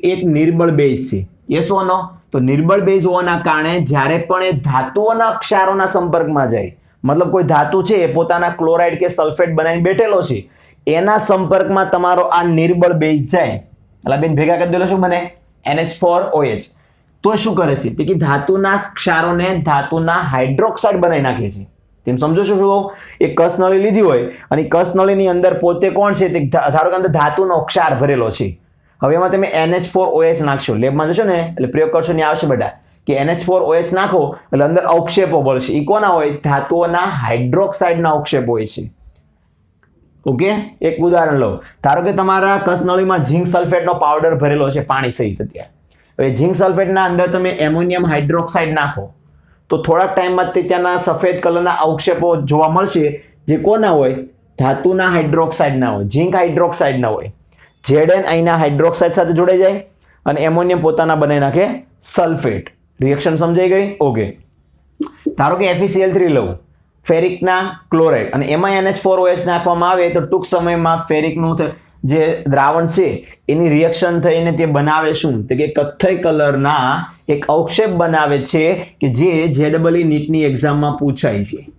એક નિર્બળ બેઝ છે. યસ ઓર નો? તો નિર્બળ બેઝ હોવાના કારણે જ્યારે પણ એ ધાતુઓના ક્ષારોના સંપર્કમાં જાય, મતલબ કોઈ ધાતુ છે એ પોતાના ક્લોરાઇડ કે સલ્ફેટ બનાવીને બેઠેલો છે, એના સંપર્કમાં તમારો આ નિર્બળ બેઝ જાય એટલે બેન ભેગા કરી દેલો શું બને? NH4OH. તો શું કરે છે? કે ધાતુના ક્ષારોને ધાતુના હાઇડ્રોક્સાઇડ બનાવી નાખે છે. તેમ સમજો છો શું? એ કસનળી લીધી હોય અને કસનળીની અંદર પોતે કોણ છે? ધારો કે અંદર ધાતુનો ક્ષાર ભરેલો છે. હવે એમાં તમે NH4OH નાખશો, લેબમાં જશો ને એટલે પ્રયોગ કરશો ને આવશે બેટા કે NH4OH નાખો એટલે અંદર અવક્ષેપો ભળશે. એ કોના હોય? ધાતુઓના હાઇડ્રોક્સાઇડના અવક્ષેપ હોય છે. ઓકે, એક ઉદાહરણ લો. ધારો કે તમારા કસનળીમાં ઝિંક સલ્ફેટનો પાવડર ભરેલો છે પાણી સહિત. અત્યારે હવે ઝિંક સલ્ફેટના અંદર તમે એમોનિયમ હાઇડ્રોક્સાઇડ નાખો તો થોડાક ટાઈમમાં તે ત્યાંના સફેદ કલરના અવક્ષેપો જોવા મળશે, જે કોના હોય? ધાતુના હાઇડ્રોક્સાઇડના હોય, ઝિંક હાઇડ્રોક્સાઇડના હોય. Zn અહીંના હાઇડ્રોક્સાઇડ સાથે જોડાઈ જાય અને એમોનિયમ પોતાના બનાવી નાખે સલ્ફેટ. રિએક્શન સમજાઈ ગઈ? ઓકે. ધારો કે FeCl3 લઉં, ફેરિકના ક્લોરાઇડ, અને એમાં NH4OH નાખવામાં આવે તો ટૂંક સમયમાં ફેરિકનું જે દ્રાવણ છે એની રિએક્શન થઈને તે બનાવે શું? તો કે કથ્થઈ કલરના એક અવક્ષેપ બનાવે છે કે જે JEE નીટની એક્ઝામમાં પૂછાય છે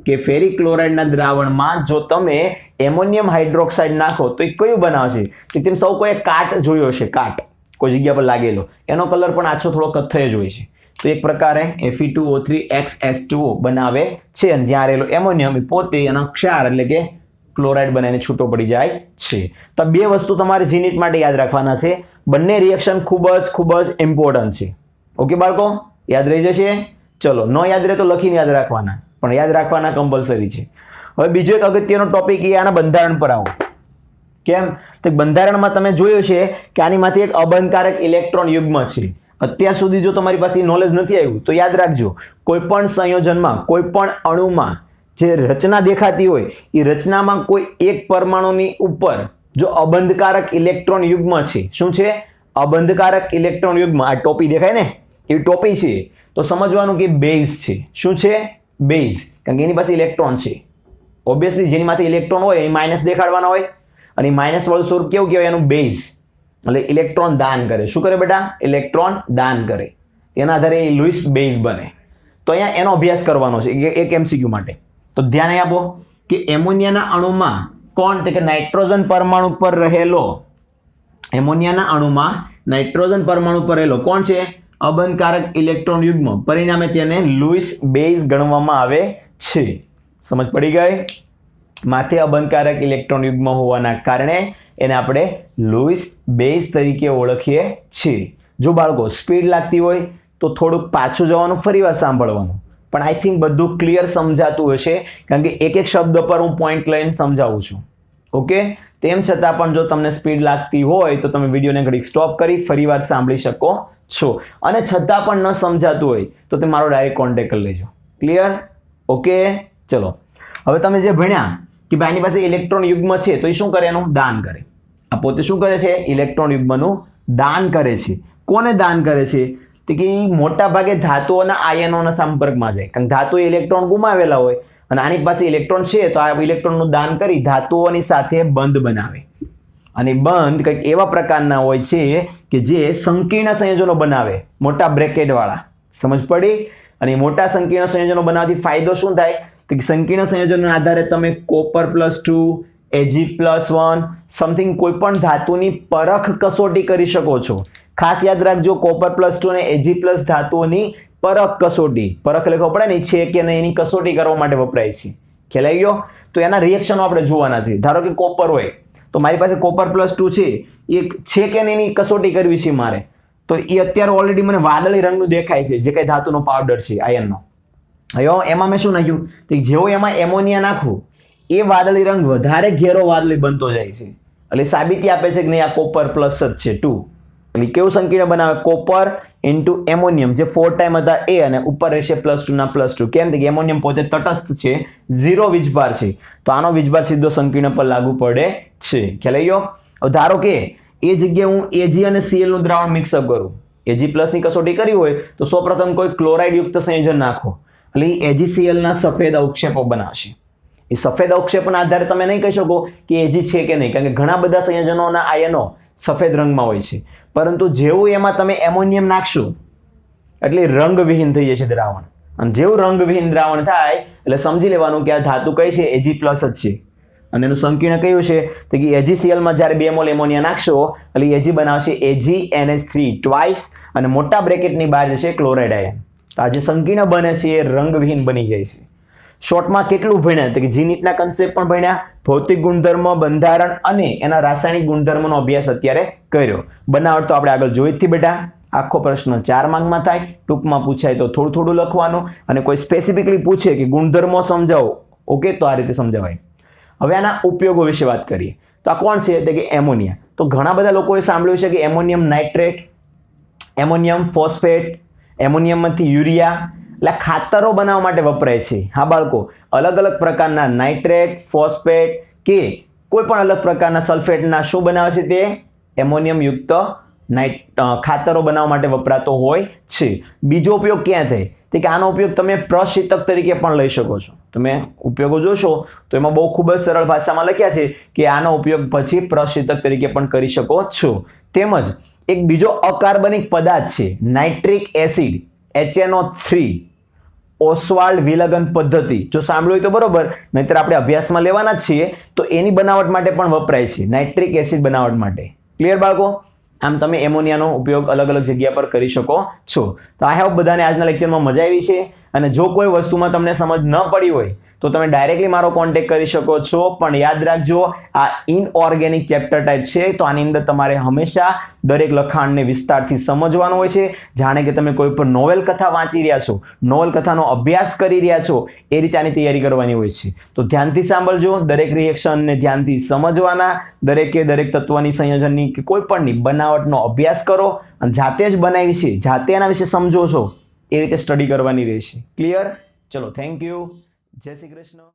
કે ફેરિક ક્લોરાઇડના દ્રાવણમાં જો તમે એમોનિયમ હાઇડ્રોક્સાઇડ નાખો તો એ કયું બનાવશે? કે તેમ સૌ કોઈ કાટ જોયો હશે, કાટ કોઈ જગ્યા પર લાગેલો, એનો કલર પણ આછો થોડો કથ્થઈ જ હોય છે. તો એક પ્રકારે Fe2O3XH2O બનાવે છે અને જ્યાં રહેલો એમોનિયમ એ પોતે એનો ક્ષાર એટલે કે ક્લોરાઇડ બનાવીને છૂટો પડી જાય છે. તો બે વસ્તુ તમારે GNEET માટે યાદ રાખવાના છે. બંને રિએક્શન ખૂબ જ ઇમ્પોર્ટન્ટ છે. ઓકે બાળકો, યાદ રહી જશે? ચલો, ન યાદ રહે તો લખીને યાદ રાખવાના, પણ યાદ રાખવાના કમ્પલસરી છે. હવે બીજો એક અગત્યનો ટોપિક એ આના બંધારણ પર આવો. કેમ? તો બંધારણમાં તમે જોયું છે કે આનીમાંથી એક અબંધકારક ઇલેક્ટ્રોન યુગ્મ છે. અત્યાર સુધી જો તમારી પાસે નોલેજ નથી આવ્યું તો યાદ રાખજો, કોઈ પણ સંયોજનમાં, કોઈ પણ અણુમાં જે રચના દેખાતી હોય એ રચનામાં કોઈ એક પરમાણુની ઉપર જો અબંધકારક ઇલેક્ટ્રોન યુગ્મ છે. શું છે? અબંધકારક ઇલેક્ટ્રોન યુગ્મ. આ ટોપી દેખાય ને, એ ટોપી છે તો સમજવાનું કે બેઝ છે. શું છે? બેઝ. કારણ કે એની પાસે ઇલેક્ટ્રોન છે. ઓબ્વિયસલી જેની માથે ઇલેક્ટ્રોન હોય એ માઇનસ દેખાડવાના હોય અને માઇનસ વાળું સ્વરૂપ કેવું કહેવાય? એનું બેઝ. એટલે ઇલેક્ટ્રોન દાન કરે. શું કરે બેટા? ઇલેક્ટ્રોન દાન કરે. તેના આધારે એ લુઈસ બેઝ બને. તો અહીંયા એનો અભ્યાસ કરવાનો છે એક MCQ માટે. તો ધ્યાન આપો કે એમોનિયાના અણુમાં કોણ? તો કે નાઇટ્રોજન પરમાણુ પર રહેલો, એમોનિયાના અણુમાં નાઇટ્રોજન પરમાણુ પર રહેલો કોણ છે? અબંધકારક ઇલેક્ટ્રોન યુગ્મ. પરિણામે તેને લુઈસ બેઝ ગણવામાં આવે છે. સમજ પડી ગઈ? માથે અબંધકારક ઇલેક્ટ્રોન યુગ્મ હોવાના કારણે એને આપણે લુઈસ બેઝ તરીકે ઓળખીએ છીએ. જો બાળકો સ્પીડ લાગતી હોય તો થોડુંક પાછું જવાનું, ફરીવાર સાંભળવાનું. પણ આઈ થિંક બધું ક્લિયર સમજાતું હશે, કારણ કે એક એક શબ્દ પર હું પોઈન્ટ લઈને સમજાવું છું. ઓકે, તેમ છતાં પણ જો તમને સ્પીડ લાગતી હોય તો તમે વિડીયોને ઘડીક સ્ટોપ કરી ફરીવાર સાંભળી શકો છો, અને છતાં પણ ન સમજાતું હોય તો તમે મારો ડાયરેક્ટ કોન્ટેક્ટ કરી લેજો. ક્લિયર? ઓકે, ચલો. હવે તમે જે ભણ્યા કે ભાઈ આની પાસે ઇલેક્ટ્રોન યુગ્મ છે તો એ શું કરે? એનું દાન કરે. આ પોતે શું કરે છે? ઇલેક્ટ્રોન યુગ્મનું દાન કરે છે. કોને દાન કરે છે? તો કે મોટા ભાગે ધાતુઓના આયનોના સંપર્કમાં જાય, કારણ ધાતુએ ઇલેક્ટ્રોન ગુમાવેલા હોય અને આની પાસે ઇલેક્ટ્રોન છે તો આ ઇલેક્ટ્રોનનું દાન કરી ધાતુઓની સાથે બંધ બનાવે. અને બંધ કંઈક એવા પ્રકારના હોય છે કે જે સંકીર્ણ સંયોજનો બનાવે, મોટા બ્રેકેટ વાળા. સમજ પડી? અને મોટા સંકીર્ણ સંયોજનો બનાવવાથી ફાયદો શું થાય? તો કે સંકીર્ણ સંયોજનના આધારે તમે Copper+2, Ag+1 સમથિંગ કોઈ પણ ધાતુની પરખ કસોટી કરી શકો છો. ખાસ યાદ રાખજો, Copper+2 અને Ag+ ધાતુઓની પરખ કસોટી, પરખ લખવો પડે ને, છે કે નહીં એની કસોટી કરવા માટે વપરાય છે. ખ્યાલ આવી ગયો? તો એના રિએક્શનો આપણે જોવાના છે. ધારો કે કોપર હોય તો મારી પાસે Copper+2 છે, એ છે કે નહીં એની કસોટી કરવી છે મારે, તો એ અત્યારે ઓલરેડી મને વાદળી રંગનું દેખાય છે, જે કઈ ધાતુનો પાવડર છે આયનનો. હવે એમાં મેં શું નાખ્યું? તો જેવો એમાં એમોનિયા નાખું એ વાદળી રંગ વધારે ઘેરો વાદળી બનતો જાય છે, એટલે સાબિતી આપે છે કે નહીં આ Copper+ જ છે 2. એટલે કેવું સંકીર્ણ બનાવે? કોપર ઇન્ટુ એમોનિયમ, જે 4 ટાઈમ હતા એ, અને ઉપર રહેશે +2 ના +2. કેમ? કે એમોનિયમ પોતે તટસ્થ છે, 0 વીજભાર છે, તો આનો વીજભાર સીધો સંકીર્ણ પર લાગુ પડે છે. ખ્યાલ આવી ગયો? હવે ધારો કે એ જગ્યાએ હું Ag અને Cl નું દ્રાવણ મિક્સઅપ કરું, Ag+ ની કસોટી કરી હોય તો સૌપ્રથમ કોઈ ક્લોરાઇડ યુક્ત સંયોજન નાખો, એટલે AgCl ના સફેદ અવક્ષેપો બનાવશે. એ સફેદ અવક્ષેપોના આધારે તમે નહીં કહી શકો કે Ag છે કે નહીં, કારણ કે ઘણા બધા સંયોજનોના આયનો સફેદ રંગમાં હોય છે, પરંતુ જેવું એમાં તમે એમોનિયમ નાખશો એટલે રંગવિહીન થઈ જશે દ્રાવણ. અને જેવું રંગવિહીન દ્રાવણ થાય એટલે સમજી લેવાનું કે આ ધાતુ કઈ છે? Ag+ જ છે. અને એનું સંકીર્ણ કયું છે? તો કે AgCl માં જ્યારે 2 મોલ એમોનિયા નાખશો એટલે Ag બનાવશે AgNH3 ટ્વાઇસ, અને મોટા બ્રેકેટની બહાર જશે ક્લોરાઇડ આયન. તો આ જે સંકીર્ણ બને છે એ રંગવિહીન બની જાય છે. શોર્ટમાં કેટલું ભણ્યા? તો કે જીનીટના કન્સેપ્ટ પણ ભણ્યા, ભૌતિક ગુણધર્મ, બંધારણ અને એના રાસાયણિક ગુણધર્મનો અભ્યાસ અત્યારે કર્યો. બનાવટ તો આપણે આગળ જોઈ જ થી બેટા. આખો પ્રશ્ન 4 માર્કમાં થાય, ટૂંકમાં પૂછાય તો થોડું થોડું લખવાનું, અને કોઈ સ્પેસિફિકલી પૂછે કે ગુણધર્મો સમજાવો, ઓકે, તો આ રીતે સમજાવાય. હવે આના ઉપયોગો વિશે વાત કરીએ. તો આ કોણ છે? તો કે એમોનિયા. તો ઘણા બધા લોકોએ સાંભળ્યું છે કે એમોનિયમ નાઇટ્રેટ, એમોનિયમ ફોસ્ફેટ, એમોનિયમમાંથી યુરિયા, એટલે ખાતરો બનાવવા માટે વપરાય છે. હા બાળકો, અલગ અલગ પ્રકારના નાઇટ્રેટ, ફોસ્ફેટ કે કોઈ પણ અલગ પ્રકારના સલ્ફેટના શું બનાવે છે? તે એમોનિયમ યુક્ત ખાતરો બનાવવા માટે વપરાતો હોય છે. બીજો ઉપયોગ ક્યાં થાય? તો કે આનો ઉપયોગ તમે પ્રશીતક તરીકે પણ લઈ શકો છો. તમે ઉપયોગો જોશો તો એમાં બહુ ખૂબ જ સરળ ભાષામાં લખ્યા છે કે આનો ઉપયોગ પછી પ્રશીતક તરીકે પણ કરી શકો છો. તેમજ એક બીજો અકાર્બનિક પદાર્થ છે નાઇટ્રિક એસિડ, HNO3, ઓસ્વાલ્ડ વિલગન પદ્ધતિ. જો સાંભળ્યું હોય તો બરોબર, નહીતર આપણે અભ્યાસમાં લેવાના જ છીએ. તો એની બનાવટ માટે પણ વપરાય છે, નાઇટ્રિક એસિડ બનાવટ માટે. ક્લિયર બાળકો? આમ તમે એમોનિયાનો ઉપયોગ અલગ અલગ જગ્યા પર કરી શકો છો. તો આઈ હોપ બધાને આજના લેક્ચરમાં મજા આવી છે. અને જો કોઈ વસ્તુમાં તમને સમજ ન પડી હોય તો તમે ડાયરેક્ટલી મારો કોન્ટેક્ટ કરી શકો છો. પણ યાદ રાખજો, આ ઇનઓર્ગેનિક ચેપ્ટર ટાઈપ છે, તો આની અંદર તમારે હંમેશા દરેક લખાણને વિસ્તારથી સમજવાનું હોય છે. જાણે કે તમે કોઈ પણ નોવેલ કથા વાંચી રહ્યા છો, નોવેલ કથાનો અભ્યાસ કરી રહ્યા છો, એ રીતે આની તૈયારી કરવાની હોય છે. તો ધ્યાનથી સાંભળજો, દરેક રિએક્શનને ધ્યાનથી સમજવાના, દરેકે દરેક તત્વની સંયોજનની કે કોઈ પણની બનાવટનો અભ્યાસ કરો, અને જાતે જ બનાવી છે, જાતે એના વિશે સમજો છો, એ રીતે સ્ટડી કરવાની રહેશે. ક્લિયર? ચલો, થેન્ક યુ. જય શ્રી કૃષ્ણ.